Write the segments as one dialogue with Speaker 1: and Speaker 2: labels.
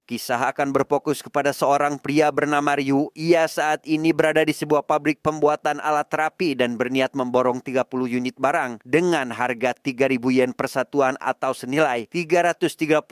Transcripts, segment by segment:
Speaker 1: Kisah akan berfokus kepada seorang pria bernama Ryu. Ia saat ini berada di sebuah pabrik pembuatan alat terapi dan berniat memborong 30 unit barang dengan harga 3.000 yen per satuan atau senilai 334.000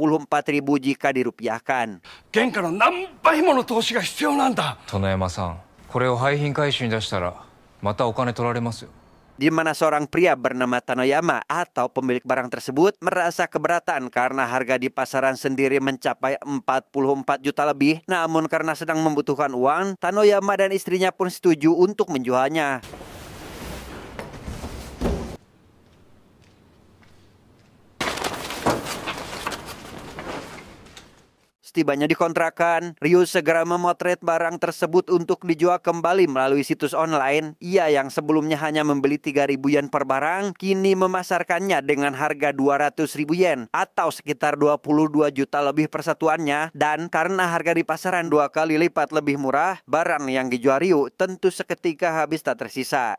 Speaker 1: jika dirupiahkan.
Speaker 2: 原価の何倍もの投資が必要なんだ。
Speaker 3: 殿山さん、これを廃品回収に出したらまたお金取られますよ。
Speaker 1: Di mana seorang pria bernama Tanoyama atau pemilik barang tersebut merasa keberatan karena harga di pasaran sendiri mencapai 44 juta lebih. Namun karena sedang membutuhkan uang, Tanoyama dan istrinya pun setuju untuk menjualnya. Setibanya di kontrakan, Ryu segera memotret barang tersebut untuk dijual kembali melalui situs online. Ia yang sebelumnya hanya membeli 3.000 yen per barang, kini memasarkannya dengan harga 200.000 yen atau sekitar 22 juta lebih per satuannya. Dan karena harga di pasaran 2 kali lipat lebih murah, barang yang dijual Ryu tentu seketika habis tak tersisa.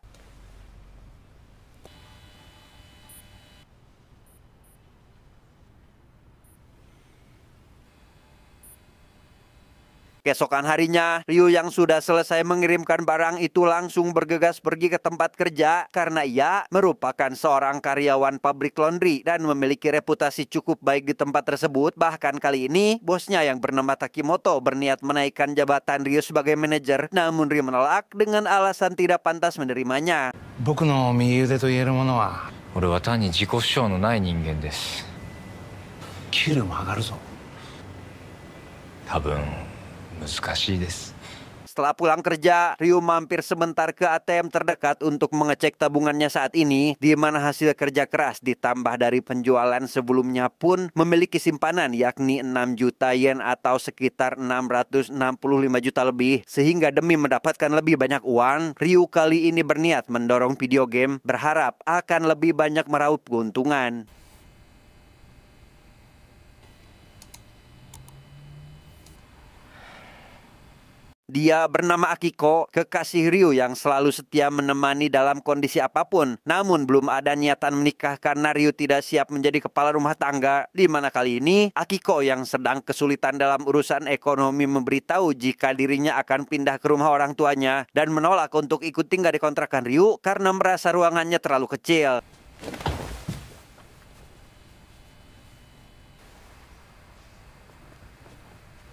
Speaker 1: Keesokan harinya, Ryu yang sudah selesai mengirimkan barang itu langsung bergegas pergi ke tempat kerja karena ia merupakan seorang karyawan pabrik laundry dan memiliki reputasi cukup baik di tempat tersebut. Bahkan kali ini, bosnya yang bernama Takimoto berniat menaikkan jabatan Ryu sebagai manajer, namun Ryu menolak dengan alasan tidak pantas menerimanya.
Speaker 2: 僕の右腕と言えるものは、
Speaker 3: 俺は単に自己主張のない人間です。
Speaker 2: 給料も上がるぞ。
Speaker 3: 多分難しいです。
Speaker 1: Setelah pulang kerja, Ryu mampir sebentar ke ATM terdekat untuk mengecek tabungannya saat ini, di mana hasil kerja keras ditambah dari penjualan sebelumnya pun memiliki simpanan yakni 6 juta yen atau sekitar 665 juta lebih. Sehingga demi mendapatkan lebih banyak uang, Ryu kali ini berniat mendorong video game, berharap akan lebih banyak meraup keuntungan. Dia bernama Akiko, kekasih Ryu yang selalu setia menemani dalam kondisi apapun. Namun belum ada niatan menikah karena Ryu tidak siap menjadi kepala rumah tangga. Di mana kali ini, Akiko yang sedang kesulitan dalam urusan ekonomi memberitahu jika dirinya akan pindah ke rumah orang tuanya dan menolak untuk ikut tinggal di kontrakan Ryu karena merasa ruangannya terlalu kecil.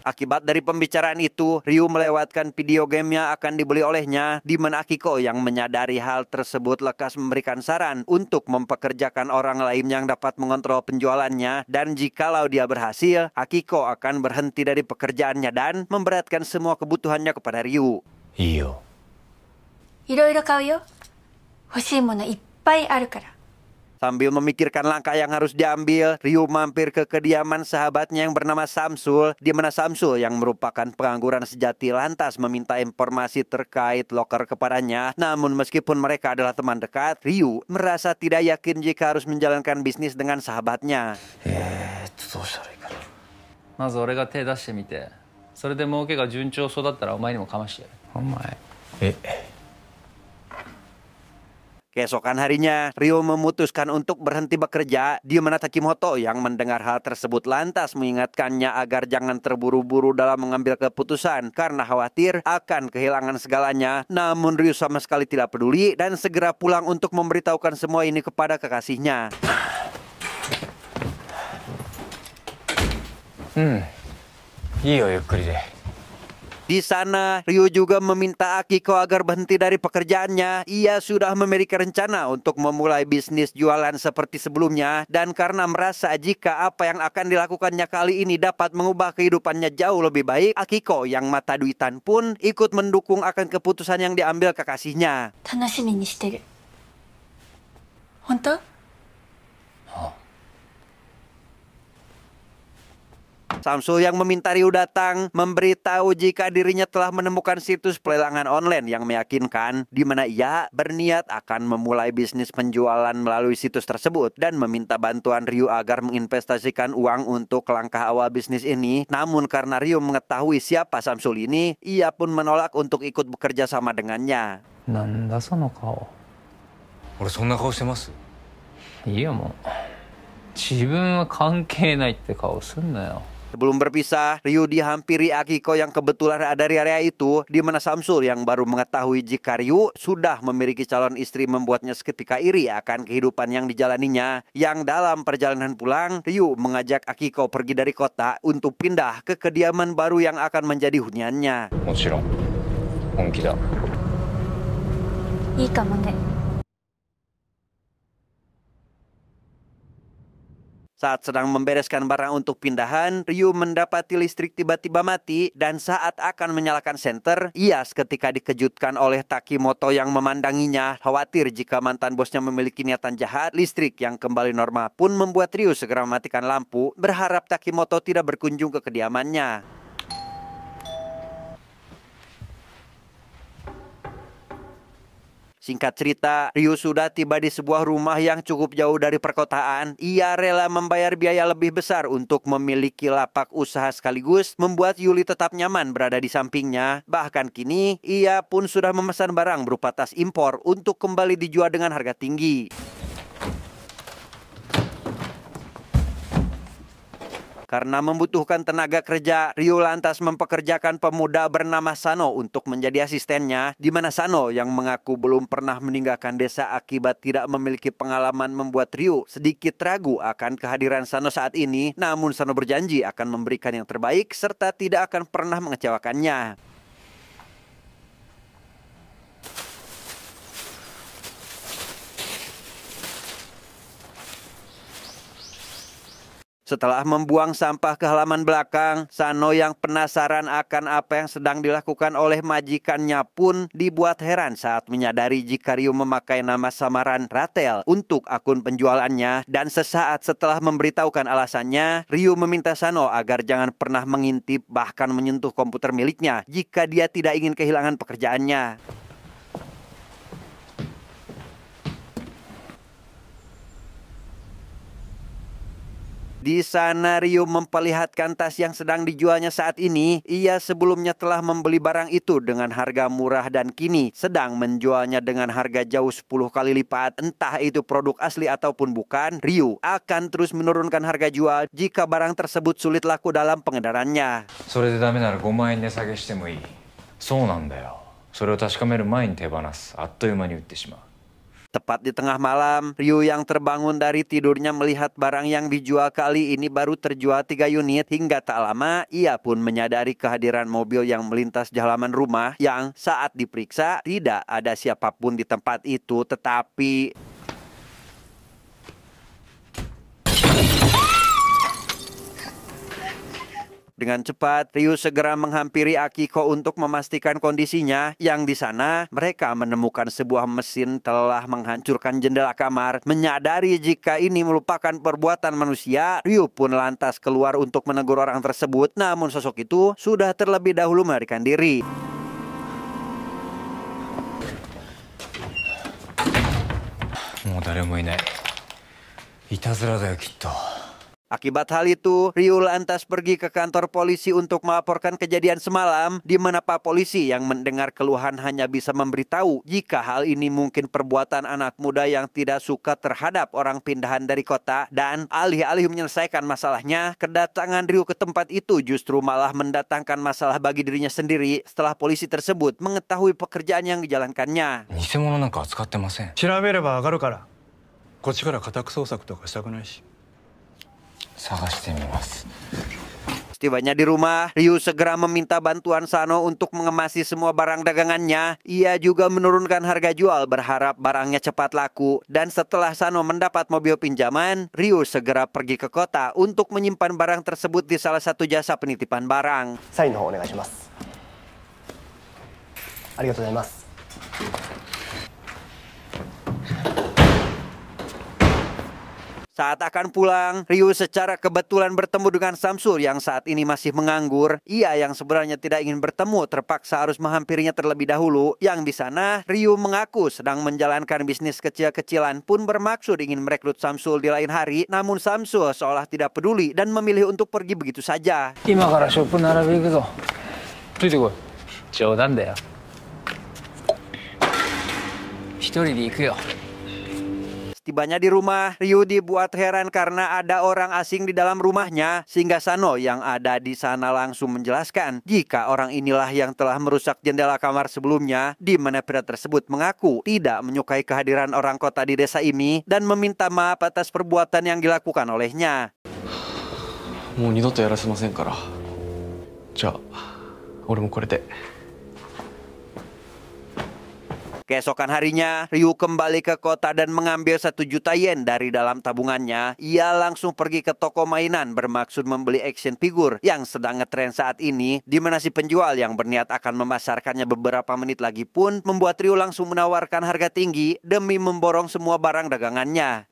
Speaker 1: Akibat dari pembicaraan itu, Ryu melewatkan video game yang akan dibeli olehnya, di mana Akiko yang menyadari hal tersebut lekas memberikan saran untuk mempekerjakan orang lain yang dapat mengontrol penjualannya, dan jikalau dia berhasil, Akiko akan berhenti dari pekerjaannya dan memberatkan semua kebutuhannya kepada Ryu.
Speaker 3: いいよ。
Speaker 4: いろいろ買うよ。欲しいものいっぱいあるから。
Speaker 1: Sambil memikirkan langkah yang harus diambil, Ryu mampir ke kediaman sahabatnya yang bernama Samsul, di mana Samsul yang merupakan pengangguran sejati lantas meminta informasi terkait loker kepadanya. Namun meskipun mereka adalah teman dekat, Ryu merasa tidak yakin jika harus menjalankan bisnis dengan sahabatnya.
Speaker 2: どうしたらいいかな。
Speaker 5: まず俺が手出してみて、それで儲けが順調そうだったらお前にもかましてやる。
Speaker 2: お前。
Speaker 1: Keesokan harinya, Ryu memutuskan untuk berhenti bekerja, di mana Takimoto yang mendengar hal tersebut lantas mengingatkannya agar jangan terburu-buru dalam mengambil keputusan karena khawatir akan kehilangan segalanya. Namun Ryu sama sekali tidak peduli dan segera pulang untuk memberitahukan semua ini kepada kekasihnya.
Speaker 3: いいよ、ゆっくりで。
Speaker 1: Di sana, Ryu juga meminta Akiko agar berhenti dari pekerjaannya. Ia sudah memiliki rencana untuk memulai bisnis jualan seperti sebelumnya. Dan karena merasa jika apa yang akan dilakukannya kali ini dapat mengubah kehidupannya jauh lebih baik, Akiko yang mata duitan pun ikut mendukung akan keputusan yang diambil kekasihnya.
Speaker 4: 楽しみにしてる。本当？
Speaker 1: Samsul yang meminta Ryu datang memberitahu jika dirinya telah menemukan situs pelelangan online yang meyakinkan, di mana ia berniat akan memulai bisnis penjualan melalui situs tersebut dan meminta bantuan Ryu agar menginvestasikan uang untuk langkah awal bisnis ini. Namun karena Ryu mengetahui siapa Samsul ini, ia pun menolak untuk ikut bekerja sama dengannya.
Speaker 5: なんだその顔。
Speaker 3: 俺そんな顔してます？
Speaker 5: いいよもう。自分は関係ないって顔すんなよ。
Speaker 1: Sebelum berpisah, Ryu dihampiri Akiko yang kebetulan ada di area itu, di mana Samsul yang baru mengetahui jika Ryu sudah memiliki calon istri membuatnya seketika iri akan kehidupan yang dijalaninya. Yang dalam perjalanan pulang, Ryu mengajak Akiko pergi dari kota untuk pindah ke kediaman baru yang akan menjadi huniannya.
Speaker 3: もちろん本気だ。
Speaker 4: いいかもね。
Speaker 1: Saat sedang membereskan barang untuk pindahan, Ryu mendapati listrik tiba-tiba mati dan saat akan menyalakan senter, ia seketika dikejutkan oleh Takimoto yang memandanginya. Khawatir jika mantan bosnya memiliki niatan jahat, listrik yang kembali normal pun membuat Ryu segera mematikan lampu, berharap Takimoto tidak berkunjung ke kediamannya. Singkat cerita, Ryu sudah tiba di sebuah rumah yang cukup jauh dari perkotaan. Ia rela membayar biaya lebih besar untuk memiliki lapak usaha sekaligus membuat Yuli tetap nyaman berada di sampingnya. Bahkan kini, ia pun sudah memesan barang berupa tas impor untuk kembali dijual dengan harga tinggi. Karena membutuhkan tenaga kerja, Ryu lantas mempekerjakan pemuda bernama Sano untuk menjadi asistennya, di mana Sano yang mengaku belum pernah meninggalkan desa akibat tidak memiliki pengalaman membuat Ryu sedikit ragu akan kehadiran Sano saat ini. Namun Sano berjanji akan memberikan yang terbaik serta tidak akan pernah mengecewakannya. Setelah membuang sampah ke halaman belakang, Sano yang penasaran akan apa yang sedang dilakukan oleh majikannya pun dibuat heran saat menyadari jika Ryu memakai nama samaran Ratel untuk akun penjualannya. Dan sesaat setelah memberitahukan alasannya, Ryu meminta Sano agar jangan pernah mengintip bahkan menyentuh komputer miliknya jika dia tidak ingin kehilangan pekerjaannya. Di sana Ryu memperlihatkan tas yang sedang dijualnya saat ini. Ia sebelumnya telah membeli barang itu dengan harga murah dan kini sedang menjualnya dengan harga jauh 10 kali lipat. Entah itu produk asli ataupun bukan, Ryu akan terus menurunkan harga jual jika barang tersebut sulit laku dalam pengedarannya.
Speaker 3: それでダメなら5万円値下げしてもいい。そうなんだよ。それを確かめる前に手放す。あっという間に売ってしまう。
Speaker 1: Tepat di tengah malam, Ryu yang terbangun dari tidurnya melihat barang yang dijual kali ini baru terjual 3 unit. Hingga tak lama, ia pun menyadari kehadiran mobil yang melintas di halaman rumah yang saat diperiksa tidak ada siapapun di tempat itu. Tetapi dengan cepat, Ryu segera menghampiri Akiko untuk memastikan kondisinya. Yang di sana, mereka menemukan sebuah mesin telah menghancurkan jendela kamar. Menyadari jika ini merupakan perbuatan manusia, Ryu pun lantas keluar untuk menegur orang tersebut. Namun sosok itu sudah terlebih dahulu melarikan diri.
Speaker 3: Mau 誰もいない。いたずらだよきっと。
Speaker 1: Akibat hal itu, Ryu lantas pergi ke kantor polisi untuk melaporkan kejadian semalam, di mana Pak Polisi yang mendengar keluhan hanya bisa memberitahu jika hal ini mungkin perbuatan anak muda yang tidak suka terhadap orang pindahan dari kota. Dan alih-alih menyelesaikan masalahnya, kedatangan Ryu ke tempat itu justru malah mendatangkan masalah bagi dirinya sendiri setelah polisi tersebut mengetahui pekerjaan yang dijalankannya.
Speaker 3: 偽物なんか扱ってません。
Speaker 2: 調べればわかるからこっちから家宅捜索とかしたくないし
Speaker 3: 探してみます。
Speaker 1: Setibanya di rumah, Ryu segera meminta bantuan Sano untuk mengemasi semua barang dagangannya. Ia juga menurunkan harga jual berharap barangnya cepat laku. Dan setelah Sano mendapat mobil pinjaman, Ryu segera pergi ke kota untuk menyimpan barang tersebut di salah satu jasa penitipan barang.
Speaker 6: サインの方お願いします。ありがとうございます。
Speaker 1: Saat akan pulang, Ryu secara kebetulan bertemu dengan Samsul yang saat ini masih menganggur. Ia yang sebenarnya tidak ingin bertemu terpaksa harus menghampirinya terlebih dahulu. Yang di sana, Ryu mengaku sedang menjalankan bisnis kecil-kecilan pun bermaksud ingin merekrut Samsul di lain hari. Namun Samsul seolah tidak peduli dan memilih untuk pergi begitu saja.
Speaker 5: 今からショップ並べ行くぞ。ついてこい。冗談だよ。一人で行くよ。
Speaker 1: Setibanya di rumah, Ryu dibuat heran karena ada orang asing di dalam rumahnya, sehingga Sano yang ada di sana langsung menjelaskan jika orang inilah yang telah merusak jendela kamar sebelumnya, di mana pria tersebut mengaku tidak menyukai kehadiran orang kota di desa ini dan meminta maaf atas perbuatan yang dilakukan olehnya.
Speaker 7: もう二度とやらせませんから。じゃあ俺もこれで。
Speaker 1: Keesokan harinya, Ryu kembali ke kota dan mengambil 1 juta yen dari dalam tabungannya. Ia langsung pergi ke toko mainan bermaksud membeli action figure yang sedang ngetren saat ini, di mana si penjual yang berniat akan memasarkannya beberapa menit lagi pun membuat Ryu langsung menawarkan harga tinggi demi memborong semua barang dagangannya.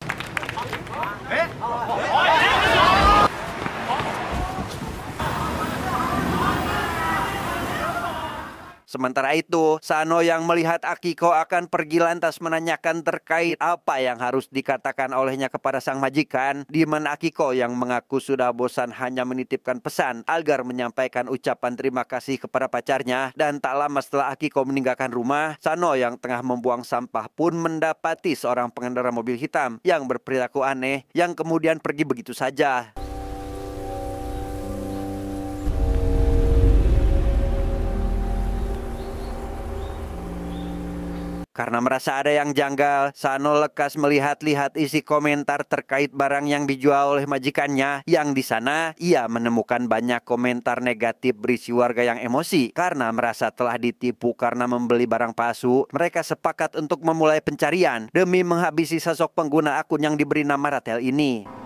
Speaker 1: Sementara itu, Sano yang melihat Akiko akan pergi lantas menanyakan terkait apa yang harus dikatakan olehnya kepada sang majikan, di mana Akiko yang mengaku sudah bosan hanya menitipkan pesan agar menyampaikan ucapan terima kasih kepada pacarnya. Dan tak lama setelah Akiko meninggalkan rumah, Sano yang tengah membuang sampah pun mendapati seorang pengendara mobil hitam yang berperilaku aneh yang kemudian pergi begitu saja. Karena merasa ada yang janggal, Sano lekas melihat-lihat isi komentar terkait barang yang dijual oleh majikannya. Yang di sana, ia menemukan banyak komentar negatif berisi warga yang emosi karena merasa telah ditipu karena membeli barang palsu. Mereka sepakat untuk memulai pencarian demi menghabisi sosok pengguna akun yang diberi nama Ratel ini.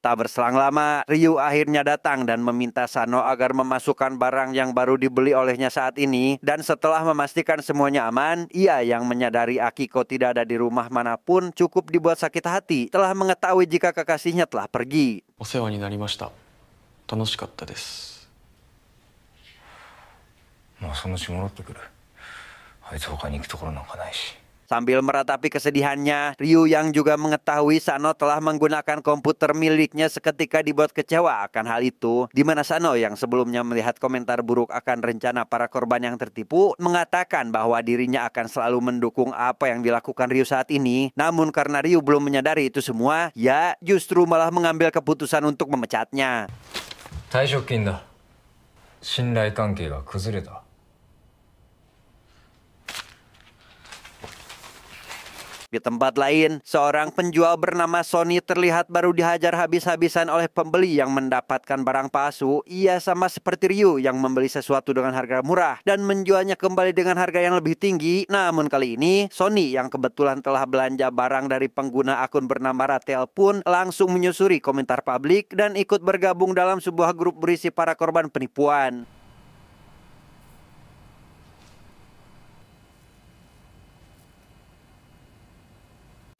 Speaker 1: Tak berselang lama, Ryu akhirnya datang dan meminta Sano agar memasukkan barang yang baru dibeli olehnya saat ini. Dan setelah memastikan semuanya aman, ia yang menyadari Akiko tidak ada di rumah manapun cukup dibuat sakit hati telah mengetahui jika kekasihnya telah pergi.
Speaker 7: お世話になりました。楽しかったです。
Speaker 3: まあそのうち戻ってくる。あいつ他に行くところなんかないし。
Speaker 1: Sambil meratapi kesedihannya, Ryu yang juga mengetahui Sano telah menggunakan komputer miliknya seketika dibuat kecewa akan hal itu, di mana Sano yang sebelumnya melihat komentar buruk akan rencana para korban yang tertipu, mengatakan bahwa dirinya akan selalu mendukung apa yang dilakukan Ryu saat ini. Namun karena Ryu belum menyadari itu semua, ya justru malah mengambil keputusan untuk memecatnya.
Speaker 3: 退職金だ。信頼関係が崩れた。
Speaker 1: Di tempat lain, seorang penjual bernama Sony terlihat baru dihajar habis-habisan oleh pembeli yang mendapatkan barang palsu. Ia sama seperti Ryu yang membeli sesuatu dengan harga murah dan menjualnya kembali dengan harga yang lebih tinggi. Namun kali ini, Sony yang kebetulan telah belanja barang dari pengguna akun bernama Ratel pun langsung menyusuri komentar publik dan ikut bergabung dalam sebuah grup berisi para korban penipuan.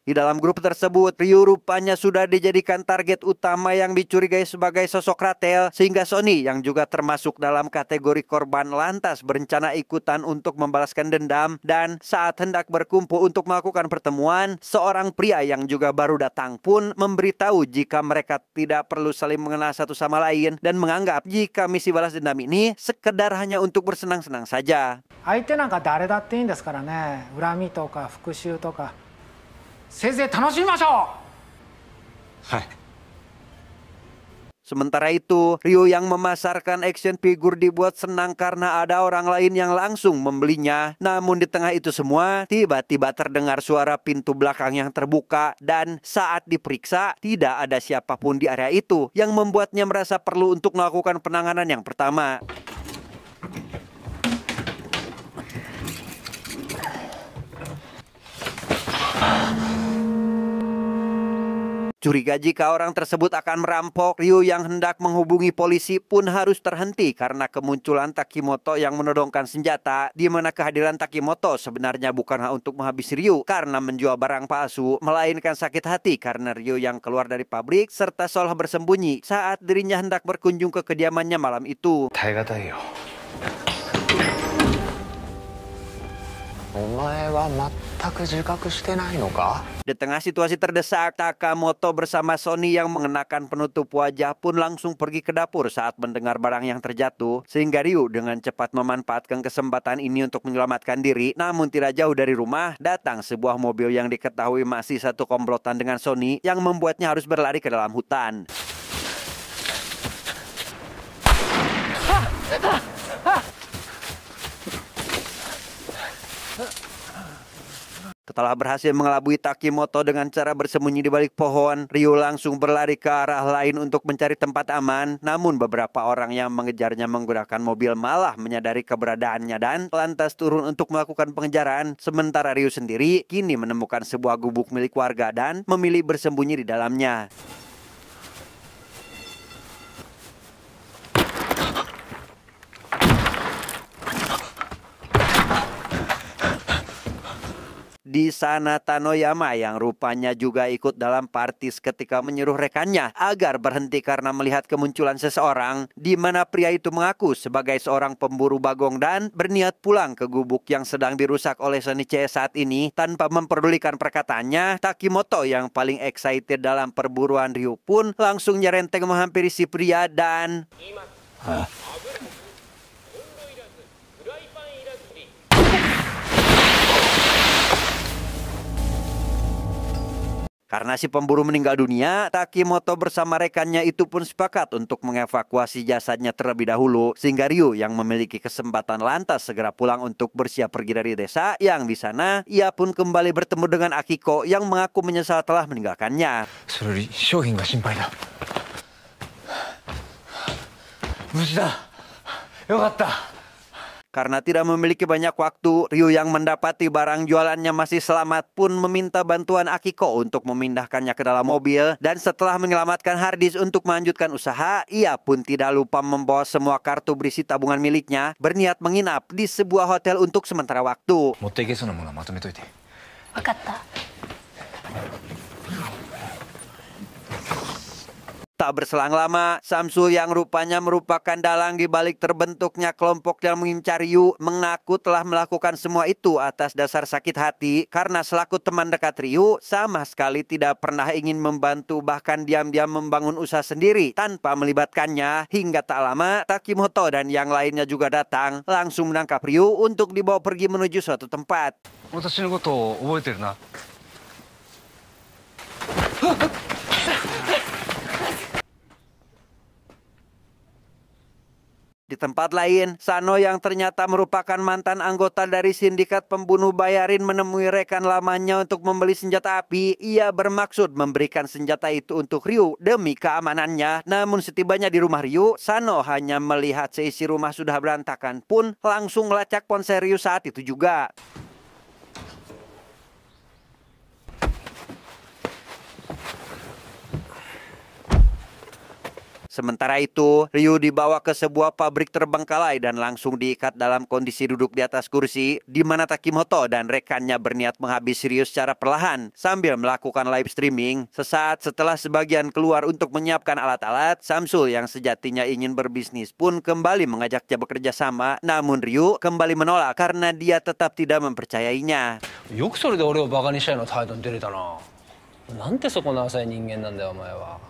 Speaker 1: Di dalam grup tersebut, Ryu rupanya sudah dijadikan target utama yang dicurigai sebagai sosok Ratel, sehingga Sony yang juga termasuk dalam kategori korban lantas berencana ikutan untuk membalaskan dendam. Dan saat hendak berkumpul untuk melakukan pertemuan, seorang pria yang juga baru datang pun memberitahu jika mereka tidak perlu saling mengenal satu sama lain dan menganggap jika misi balas dendam ini sekedar hanya untuk bersenang-senang saja.
Speaker 8: 相手なんか誰だっていいんですからね。恨みとか復讐とか。 せいぜい楽しみましょう。
Speaker 2: はい。
Speaker 1: Sementara itu, Ryu yang memasarkan action figure dibuat senang karena ada orang lain yang langsung membelinya. Namun di tengah itu semua, tiba-tiba terdengar suara pintu belakang yang terbuka. Dan saat diperiksa, tidak ada siapapun di area itu yang membuatnya merasa perlu untuk melakukan penanganan yang pertama. Curiga jika orang tersebut akan merampok, Ryu yang hendak menghubungi polisi pun harus terhenti karena kemunculan Takimoto yang menodongkan senjata, di mana kehadiran Takimoto sebenarnya bukanlah untuk menghabisi Ryu karena menjual barang palsu, melainkan sakit hati karena Ryu yang keluar dari pabrik serta seolah bersembunyi saat dirinya hendak berkunjung ke kediamannya malam itu.
Speaker 3: 耐え難いよ。
Speaker 6: お前は
Speaker 7: く自覚してないのか?
Speaker 1: Di tengah situasi terdesak, Takamoto bersama Sony yang mengenakan penutup wajah pun langsung pergi ke dapur saat mendengar barang yang terjatuh, sehingga Ryu dengan cepat memanfaatkan kesempatan ini untuk menyelamatkan diri. Namun tidak jauh dari rumah, datang sebuah mobil yang diketahui masih satu komplotan dengan Sony yang membuatnya harus berlari ke dalam hutan. Setelah berhasil mengelabui Takimoto dengan cara bersembunyi di balik pohon, Ryu langsung berlari ke arah lain untuk mencari tempat aman. Namun beberapa orang yang mengejarnya menggunakan mobil malah menyadari keberadaannya dan lantas turun untuk melakukan pengejaran. Sementara Ryu sendiri kini menemukan sebuah gubuk milik warga dan memilih bersembunyi di dalamnya. Di sana Tanoyama yang rupanya juga ikut dalam party ketika menyuruh rekannya agar berhenti karena melihat kemunculan seseorang, di mana pria itu mengaku sebagai seorang pemburu bagong dan berniat pulang ke gubuk yang sedang dirusak oleh Shinichi saat ini. Tanpa memperdulikan perkataannya, Takimoto yang paling excited dalam perburuan Ryu pun langsung nyerenteng menghampiri si pria dan... Karena si pemburu meninggal dunia, Takimoto bersama rekannya itu pun sepakat untuk mengevakuasi jasadnya terlebih dahulu, sehingga Ryu yang memiliki kesempatan lantas segera pulang untuk bersiap pergi dari desa. Yang di sana ia pun kembali bertemu dengan Akiko yang mengaku menyesal telah meninggalkannya. Karena tidak memiliki banyak waktu, Ryu yang mendapati barang jualannya masih selamat pun meminta bantuan Akiko untuk memindahkannya ke dalam mobil. Dan setelah menyelamatkan harddisk untuk melanjutkan usaha, ia pun tidak lupa membawa semua kartu berisi tabungan miliknya, berniat menginap di sebuah hotel untuk sementara waktu. Tak berselang lama, Samsul yang rupanya merupakan dalang di balik terbentuknya kelompok yang mengincar Ryu mengaku telah melakukan semua itu atas dasar sakit hati karena selaku teman dekat Ryu sama sekali tidak pernah ingin membantu, bahkan diam-diam membangun usaha sendiri tanpa melibatkannya. Hingga tak lama, Takimoto dan yang lainnya juga datang langsung menangkap Ryu untuk dibawa pergi menuju suatu tempat. Di tempat lain, Sano yang ternyata merupakan mantan anggota dari sindikat pembunuh bayarin menemui rekan lamanya untuk membeli senjata api. Ia bermaksud memberikan senjata itu untuk Ryu demi keamanannya. Namun setibanya di rumah Ryu, Sano hanya melihat seisi rumah sudah berantakan pun langsung melacak ponsel Ryu saat itu juga. Sementara itu, Ryu dibawa ke sebuah pabrik terbengkalai dan langsung diikat dalam kondisi duduk di atas kursi, di mana Takimoto dan rekannya berniat menghabisi Ryu secara perlahan sambil melakukan live streaming. Sesaat setelah sebagian keluar untuk menyiapkan alat-alat, Samsul yang sejatinya ingin berbisnis pun kembali mengajaknya bekerja sama. Namun Ryu kembali menolak karena dia tetap tidak mempercayainya.
Speaker 5: よくそれで俺をバカにしたような態度に出れたな。なんてそこの浅い人間なんだよお前は。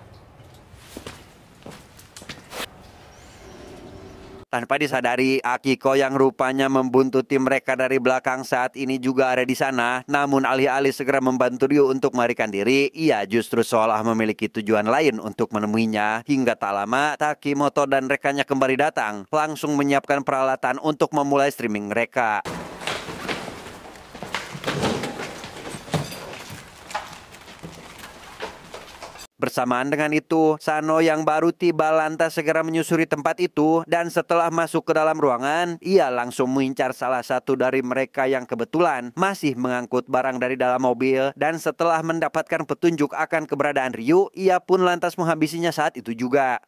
Speaker 1: Tanpa disadari, Akiko yang rupanya membuntuti mereka dari belakang saat ini juga ada di sana. Namun alih-alih segera membantu Ryu untuk melarikan diri, ia justru seolah memiliki tujuan lain untuk menemuinya. Hingga tak lama, Takimoto dan rekannya kembali datang, langsung menyiapkan peralatan untuk memulai streaming mereka. Bersamaan dengan itu, Sano yang baru tiba lantas segera menyusuri tempat itu dan setelah masuk ke dalam ruangan, ia langsung mengincar salah satu dari mereka yang kebetulan masih mengangkut barang dari dalam mobil. Dan setelah mendapatkan petunjuk akan keberadaan Ryu, ia pun lantas menghabisinya saat itu juga.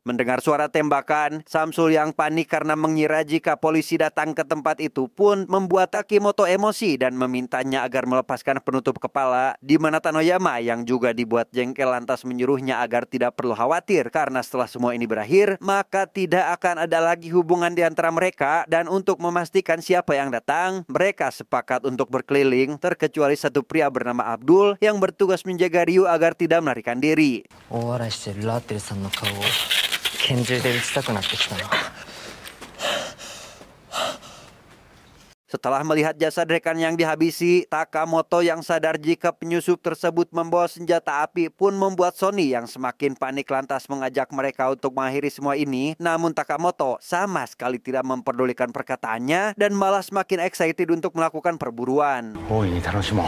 Speaker 1: Mendengar suara tembakan, Samsul yang panik karena mengira jika polisi datang ke tempat itu pun membuat Takimoto emosi dan memintanya agar melepaskan penutup kepala, di mana Tanoyama yang juga dibuat jengkel lantas menyuruhnya agar tidak perlu khawatir karena setelah semua ini berakhir, maka tidak akan ada lagi hubungan di antara mereka, dan untuk memastikan siapa yang datang, mereka sepakat untuk berkeliling terkecuali satu pria bernama Abdul yang bertugas menjaga Ryu agar tidak melarikan diri.
Speaker 6: 大笑いしてるラーテルさんの顔を拳銃で撃ちたくなってきたな。
Speaker 1: Setelah melihat jasad rekan yang dihabisi, Takamoto yang sadar jika penyusup tersebut membawa senjata api pun membuat Sony yang semakin panik lantas mengajak mereka untuk mengakhiri semua ini. Namun Takamoto sama sekali tidak memperdulikan perkataannya dan malah semakin excited untuk melakukan perburuan.
Speaker 2: 大いに楽しもう。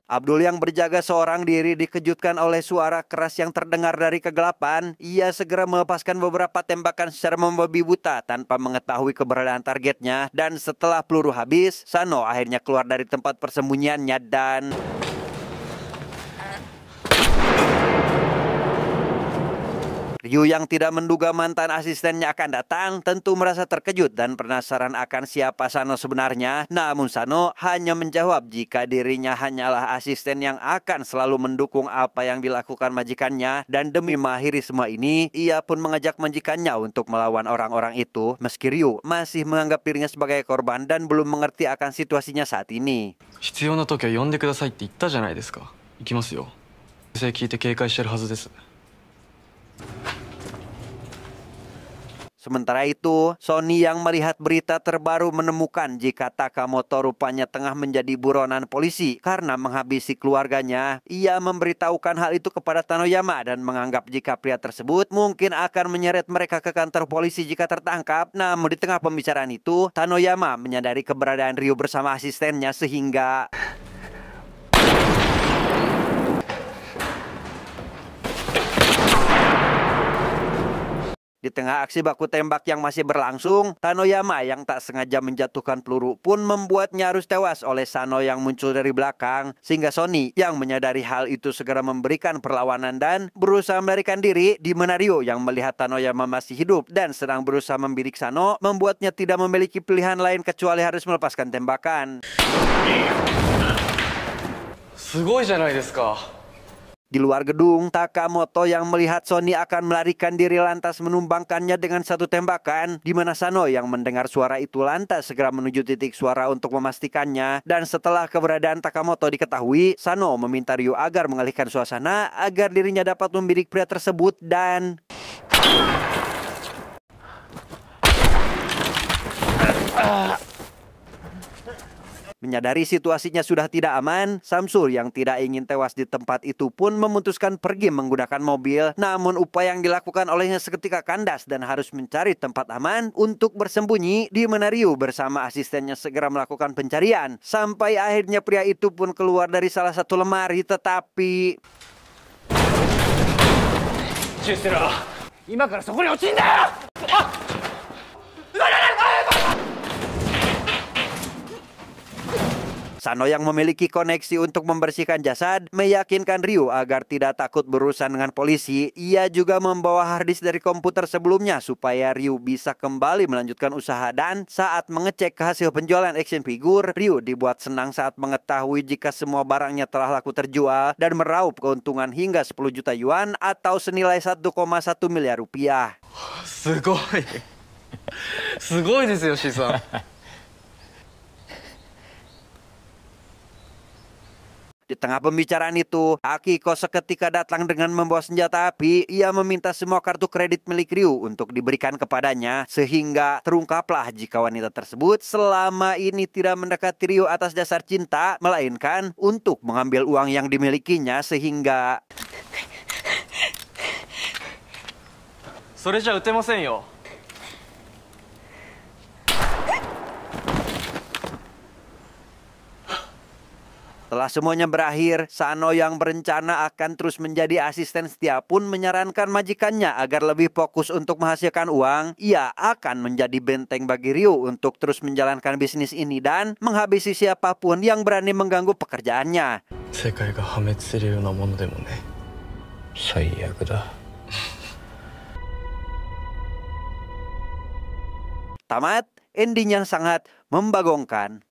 Speaker 1: Abdul yang berjaga seorang diri dikejutkan oleh suara keras yang terdengar dari kegelapan. Ia segera melepaskan beberapa tembakan secara membabi buta tanpa mengetahui keberadaan targetnya. Dan setelah peluru habis, Sano akhirnya keluar dari tempat persembunyiannya dan... Ryu yang tidak menduga mantan asistennya akan datang tentu merasa terkejut dan penasaran akan siapa Sano sebenarnya. Namun Sano hanya menjawab jika dirinya hanyalah asisten yang akan selalu mendukung apa yang dilakukan majikannya. Dan demi mengakhiri semua ini, ia pun mengajak majikannya untuk melawan orang-orang itu. Meski Ryu masih menganggap dirinya sebagai korban dan belum mengerti akan situasinya saat ini.
Speaker 7: 必要な時は呼んでくださいって言ったじゃないですか。行きますよ。先生聞いて警戒してるはずです。
Speaker 1: Sementara itu, Sony yang melihat berita terbaru menemukan jika Takamoto rupanya tengah menjadi buronan polisi karena menghabisi keluarganya. Ia memberitahukan hal itu kepada Tanoyama dan menganggap jika pria tersebut mungkin akan menyeret mereka ke kantor polisi jika tertangkap. Namun di tengah pembicaraan itu, Tanoyama menyadari keberadaan Ryu bersama asistennya sehingga... Di tengah aksi baku tembak yang masih berlangsung, Tanoyama yang tak sengaja menjatuhkan peluru pun membuat nyaris tewas oleh Sano yang muncul dari belakang. Sehingga Sony yang menyadari hal itu segera memberikan perlawanan dan berusaha melarikan diri, di mana Ryo yang melihat Tanoyama masih hidup dan sedang berusaha membidik Sano membuatnya tidak memiliki pilihan lain kecuali harus melepaskan tembakan.
Speaker 7: すごいじゃないですか。
Speaker 1: Di luar gedung, Takamoto yang melihat Sony akan melarikan diri lantas menumbangkannya dengan satu tembakan, di mana Sano yang mendengar suara itu lantas segera menuju titik suara untuk memastikannya. Dan setelah keberadaan Takamoto diketahui, Sano meminta Ryu agar mengalihkan suasana agar dirinya dapat membidik pria tersebut dan... Menyadari situasinya sudah tidak aman, Samsul yang tidak ingin tewas di tempat itu pun memutuskan pergi menggunakan mobil. Namun upaya yang dilakukan olehnya seketika kandas dan harus mencari tempat aman untuk bersembunyi, di mana Ryu bersama asistennya segera melakukan pencarian. Sampai akhirnya pria itu pun keluar dari salah satu lemari, tetapi...
Speaker 8: 今からそこに落ちんだよ。
Speaker 1: Sano yang memiliki koneksi untuk membersihkan jasad meyakinkan Ryu agar tidak takut berurusan dengan polisi. Ia juga membawa harddisk dari komputer sebelumnya supaya Ryu bisa kembali melanjutkan usaha. Dan saat mengecek hasil penjualan action figure, Ryu dibuat senang saat mengetahui jika semua barangnya telah laku terjual dan meraup keuntungan hingga 10 juta yuan atau senilai 1,1 miliar rupiah.
Speaker 7: すごい。すごいですよ、シーさん。
Speaker 1: Di tengah pembicaraan itu, Akiko seketika datang dengan membawa senjata api. Ia meminta semua kartu kredit milik Ryu untuk diberikan kepadanya, sehingga terungkaplah jika wanita tersebut selama ini tidak mendekati Ryu atas dasar cinta, melainkan untuk mengambil uang yang dimilikinya sehingga...
Speaker 7: それじゃ撃てませんよ。
Speaker 1: Setelah Setelah semuanya berakhir, Sano yang berencana akan terus menjadi asisten setia pun menyarankan majikannya agar lebih fokus untuk menghasilkan uang. Ia akan menjadi benteng bagi Ryu untuk terus menjalankan bisnis ini dan menghabisi siapapun yang berani mengganggu pekerjaannya.
Speaker 7: 世界が破滅するようなものでもね。
Speaker 3: 最悪だ。
Speaker 1: Tamat, endingnya sangat membagongkan.